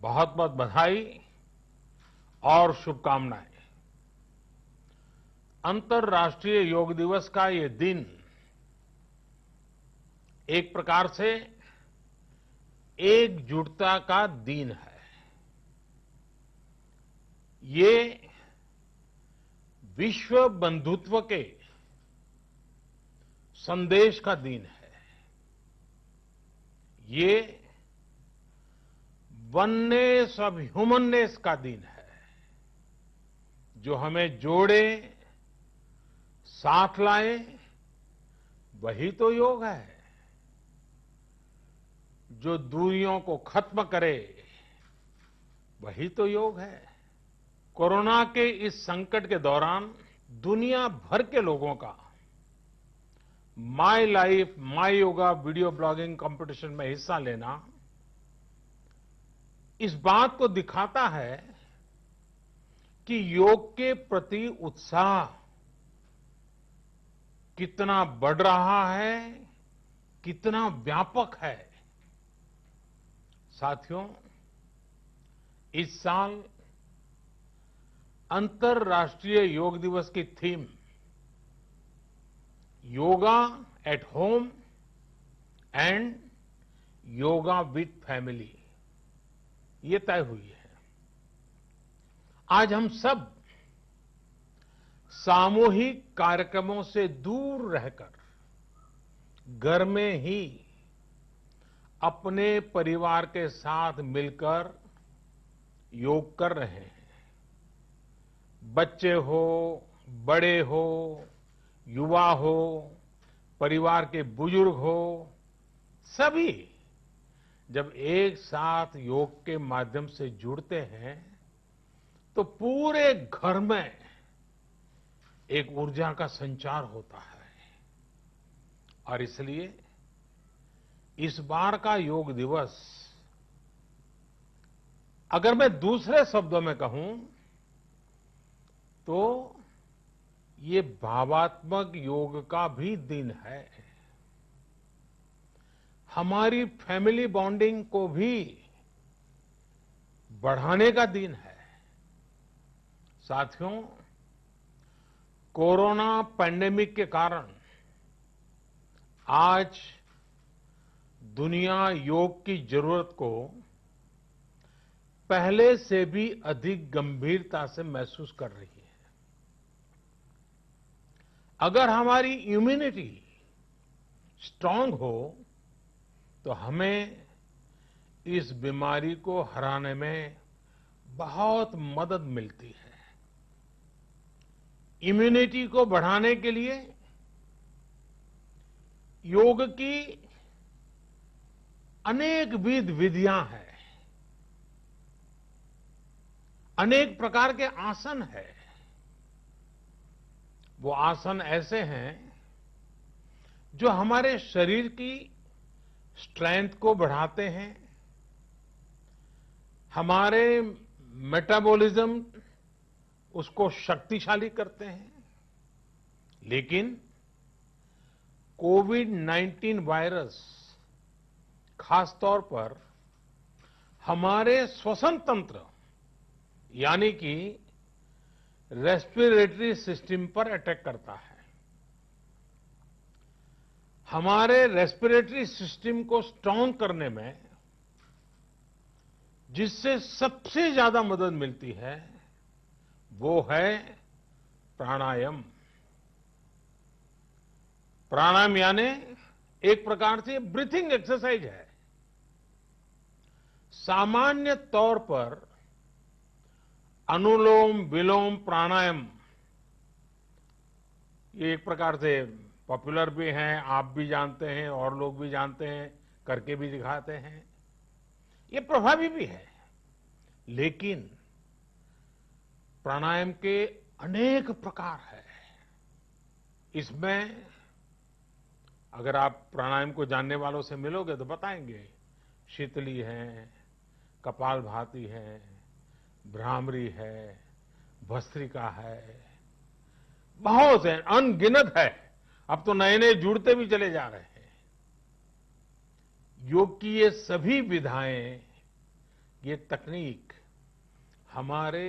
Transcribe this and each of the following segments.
बहुत बहुत बधाई और शुभकामनाएं। अंतर्राष्ट्रीय योग दिवस का ये दिन एक प्रकार से एकजुटता का दिन है। ये विश्व बंधुत्व के संदेश का दिन है। ये वननेस ऑफ ह्यूमननेस का दिन है, जो हमें जोड़े, साथ लाए, वही तो योग है। जो दूरियों को खत्म करे, वही तो योग है। कोरोना के इस संकट के दौरान दुनिया भर के लोगों का my life my yoga video blogging competition में हिस्सा लेना इस बात को दिखाता है कि योग के प्रति उत्साह कितना बढ़ रहा है, कितना व्यापक है। साथियों, इस साल अंतर्राष्ट्रीय योग दिवस की theme yoga at home and yoga with family ये तय हुई है। आज हम सब सामूहिक कार्यक्रमों से दूर रहकर घर में ही अपने परिवार के साथ मिलकर योग कर रहे हैं। बच्चे हो, बड़े हो, युवा हो, परिवार के बुजुर्ग हो, सभी जब एक साथ योग के माध्यम से जुड़ते हैं तो पूरे घर में एक ऊर्जा का संचार होता है। और इसलिए इस बार का योग दिवस, अगर मैं दूसरे शब्दों में कहूं तो ये भावात्मक योग का भी दिन है। हमारी फैमिली बॉन्डिंग को भी बढ़ाने का दिन है। साथियों, कोरोना पैंडेमिक के कारण आज दुनिया योग की जरूरत को पहले से भी अधिक गंभीरता से महसूस कर रही है। अगर हमारी इम्यूनिटी स्ट्रांग हो तो हमें इस बीमारी को हराने में बहुत मदद मिलती है। इम्यूनिटी को बढ़ाने के लिए योग की अनेक विध विधियां हैं, अनेक प्रकार के आसन हैं। वो आसन ऐसे हैं जो हमारे शरीर की स्ट्रेंथ को बढ़ाते हैं, हमारे मेटाबॉलिज्म उसको शक्तिशाली करते हैं। लेकिन कोविड-19 वायरस खासतौर पर हमारे श्वसन तंत्र यानी कि रेस्पिरेटरी सिस्टम पर अटैक करता है। हमारे रेस्पिरेटरी सिस्टम को स्ट्रांग करने में जिससे सबसे ज्यादा मदद मिलती है वो है प्राणायाम। प्राणायाम यानी एक प्रकार से ब्रीथिंग एक्सरसाइज है। सामान्य तौर पर अनुलोम विलोम प्राणायाम ये एक प्रकार से पॉपुलर भी हैं, आप भी जानते हैं और लोग भी जानते हैं, करके भी दिखाते हैं। ये प्रभावी भी है। लेकिन प्राणायाम के अनेक प्रकार हैं। इसमें अगर आप प्राणायाम को जानने वालों से मिलोगे तो बताएंगे, शीतली है, कपालभाति है, भ्रामरी है, भस्त्रिका है, बहुत है, अनगिनत है। अब तो नए नए जुड़ते भी चले जा रहे हैं। योग की ये सभी विधाएं ये तकनीक हमारे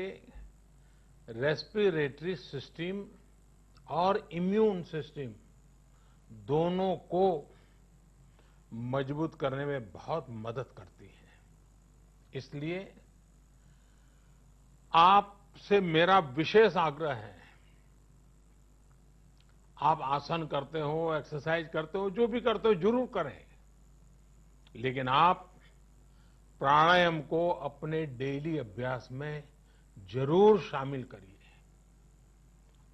रेस्पिरेटरी सिस्टम और इम्यून सिस्टम दोनों को मजबूत करने में बहुत मदद करती है। इसलिए आपसे मेरा विशेष आग्रह है, आप आसन करते हो, एक्सरसाइज करते हो, जो भी करते हो जरूर करें, लेकिन आप प्राणायाम को अपने डेली अभ्यास में जरूर शामिल करिए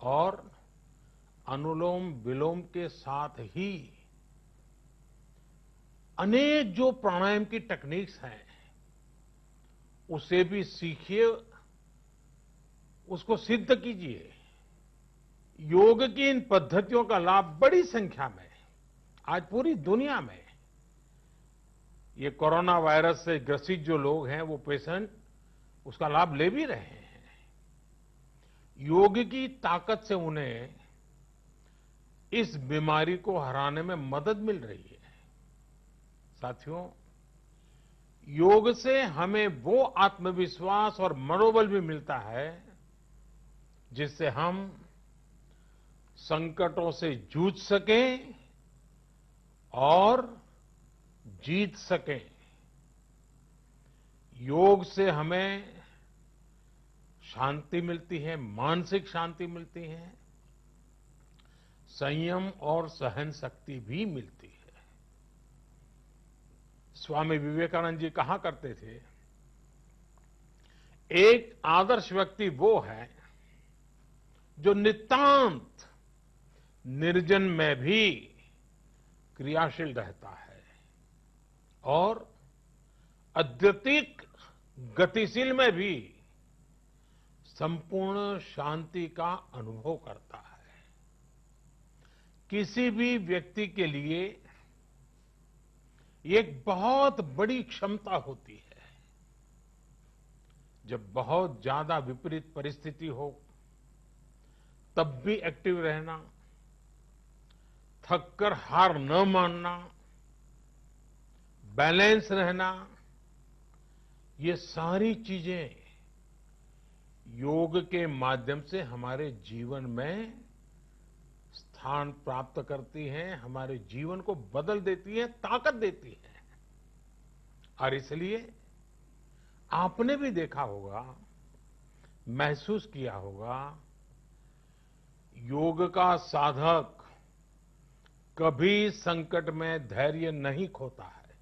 और अनुलोम विलोम के साथ ही अनेक जो प्राणायाम की टेक्निक्स हैं उसे भी सीखिए, उसको सिद्ध कीजिए। योग की इन पद्धतियों का लाभ बड़ी संख्या में आज पूरी दुनिया में ये कोरोना वायरस से ग्रसित जो लोग हैं वो पेशेंट उसका लाभ ले भी रहे हैं। योग की ताकत से उन्हें इस बीमारी को हराने में मदद मिल रही है। साथियों, योग से हमें वो आत्मविश्वास और मनोबल भी मिलता है जिससे हम संकटों से जूझ सकें और जीत सकें। योग से हमें शांति मिलती है, मानसिक शांति मिलती है, संयम और सहन शक्ति भी मिलती है। स्वामी विवेकानंद जी कहा करते थे, एक आदर्श व्यक्ति वो है जो नितांत निर्जन में भी क्रियाशील रहता है और अत्यधिक गतिशील में भी संपूर्ण शांति का अनुभव करता है। किसी भी व्यक्ति के लिए ये एक बहुत बड़ी क्षमता होती है, जब बहुत ज्यादा विपरीत परिस्थिति हो तब भी एक्टिव रहना, थककर हार न मानना, बैलेंस रहना, ये सारी चीजें योग के माध्यम से हमारे जीवन में स्थान प्राप्त करती हैं, हमारे जीवन को बदल देती हैं, ताकत देती हैं। और इसलिए आपने भी देखा होगा, महसूस किया होगा, योग का साधक कभी संकट में धैर्य नहीं खोता है।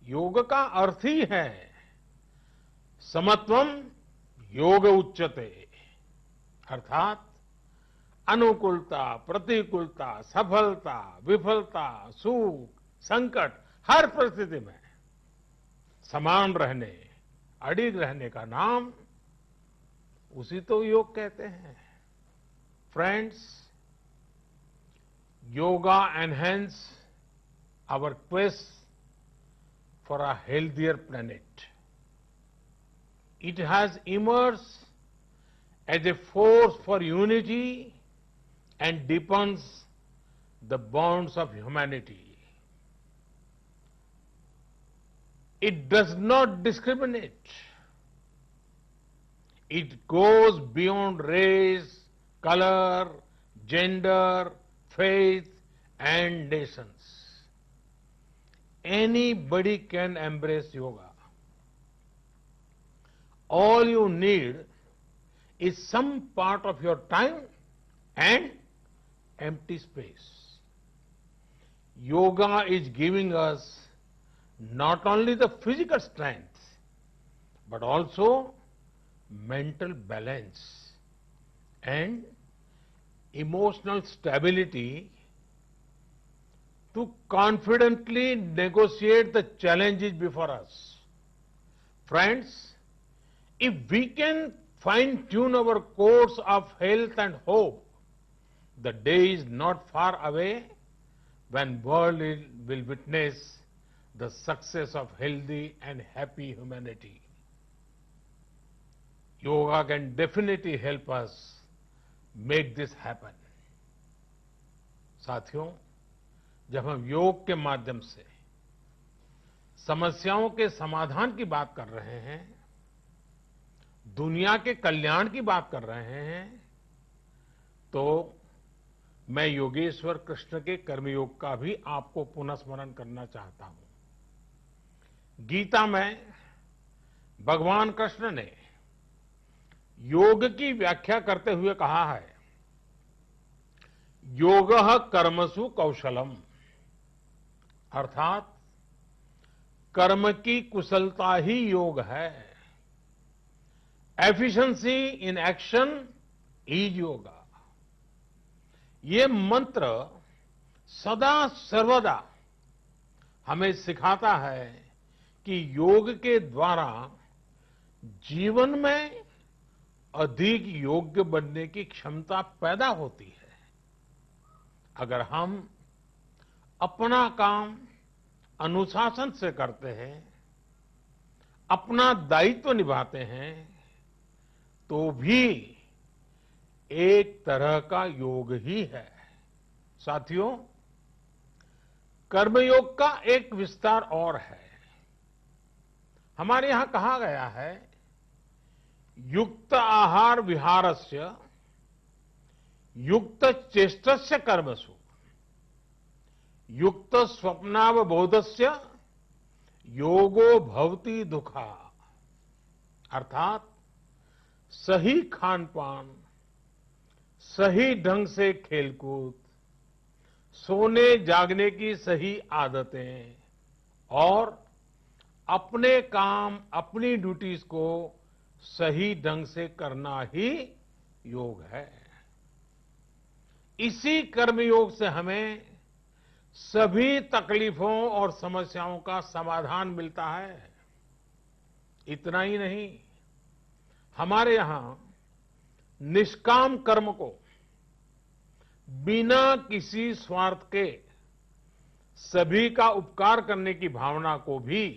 योग का अर्थ ही है समत्वम योग उच्यते, अर्थात अनुकूलता, प्रतिकूलता, सफलता, विफलता, सुख, संकट, हर परिस्थिति में समान रहने, अडिग रहने का नाम उसी तो योग कहते हैं। Friends, yoga enhance our quest for a healthier planet. It has emerged as a force for unity and deepens the bonds of humanity. It does not discriminate. It goes beyond race, color, gender, faith, and nations. Anybody can embrace yoga. All you need is some part of your time and empty space. Yoga is giving us not only the physical strength, but also mental balance and emotional stability to confidently negotiate the challenges before us. Friends, if we can fine-tune our course of health and hope, the day is not far away when world will witness the success of healthy and happy humanity. Yoga can definitely help us make this happen. साथियों, जब हम योग के माध्यम से समस्याओं के समाधान की बात कर रहे हैं, दुनिया के कल्याण की बात कर रहे हैं, तो मैं योगेश्वर कृष्ण के कर्मयोग का भी आपको पुनः स्मरण करना चाहता हूं। गीता में भगवान कृष्ण ने योग की व्याख्या करते हुए कहा है, योगः कर्मसु कौशलम, अर्थात कर्म की कुशलता ही योग है। Efficiency in action is yoga. ये मंत्र सदा सर्वदा हमें सिखाता है कि योग के द्वारा जीवन में अधिक योग्य बनने की क्षमता पैदा होती है। अगर हम अपना काम अनुशासन से करते हैं, अपना दायित्व निभाते हैं, तो भी एक तरह का योग ही है। साथियों, कर्मयोग का एक विस्तार और है। हमारे यहां कहा गया है, युक्त आहार विहारस्य युक्त चेष्टस्य कर्मसु युक्त स्वप्नावबोधस्य योगो भवति दुखा। अर्थात सही खान पान, सही ढंग से खेलकूद, सोने जागने की सही आदतें और अपने काम, अपनी ड्यूटीज को सही ढंग से करना ही योग है। इसी कर्मयोग से हमें सभी तकलीफों और समस्याओं का समाधान मिलता है। इतना ही नहीं, हमारे यहां निष्काम कर्म को बिना किसी स्वार्थ के सभी का उपकार करने की भावना को भी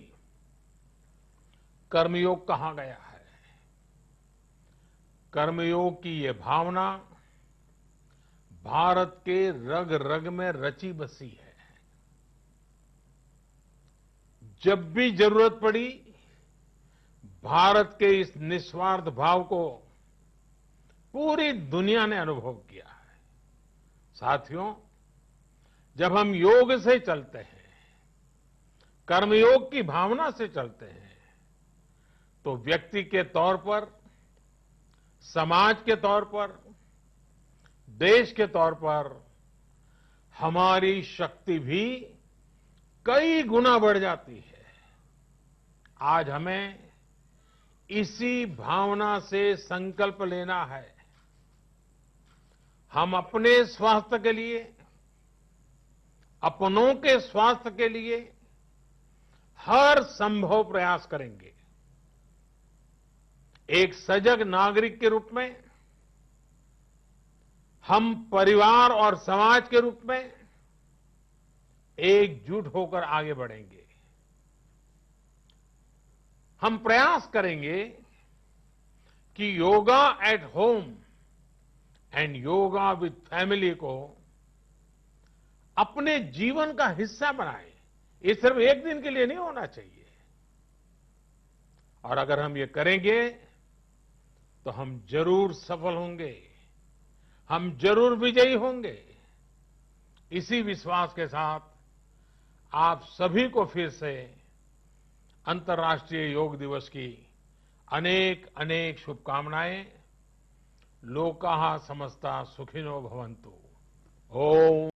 कर्मयोग कहा गया है। कर्मयोग की ये भावना भारत के रग रग में रची बसी है। जब भी जरूरत पड़ी, भारत के इस निस्वार्थ भाव को पूरी दुनिया ने अनुभव किया है। साथियों, जब हम योग से चलते हैं, कर्मयोग की भावना से चलते हैं, तो व्यक्ति के तौर पर, समाज के तौर पर, देश के तौर पर हमारी शक्ति भी कई गुना बढ़ जाती है। आज हमें इसी भावना से संकल्प लेना है। हम अपने स्वास्थ्य के लिए, अपनों के स्वास्थ्य के लिए हर संभव प्रयास करेंगे। एक सजग नागरिक के रूप में हम परिवार और समाज के रूप में एकजुट होकर आगे बढ़ेंगे। हम प्रयास करेंगे कि yoga at home and yoga with family को अपने जीवन का हिस्सा बनाएं। ये सिर्फ एक दिन के लिए नहीं होना चाहिए। और अगर हम ये करेंगे तो हम जरूर सफल होंगे, हम जरूर विजयी होंगे। इसी विश्वास के साथ आप सभी को फिर से अंतर्राष्ट्रीय योग दिवस की अनेक अनेक शुभकामनाएं। लोकाः समस्ता सुखिनो भवन्तु। ओम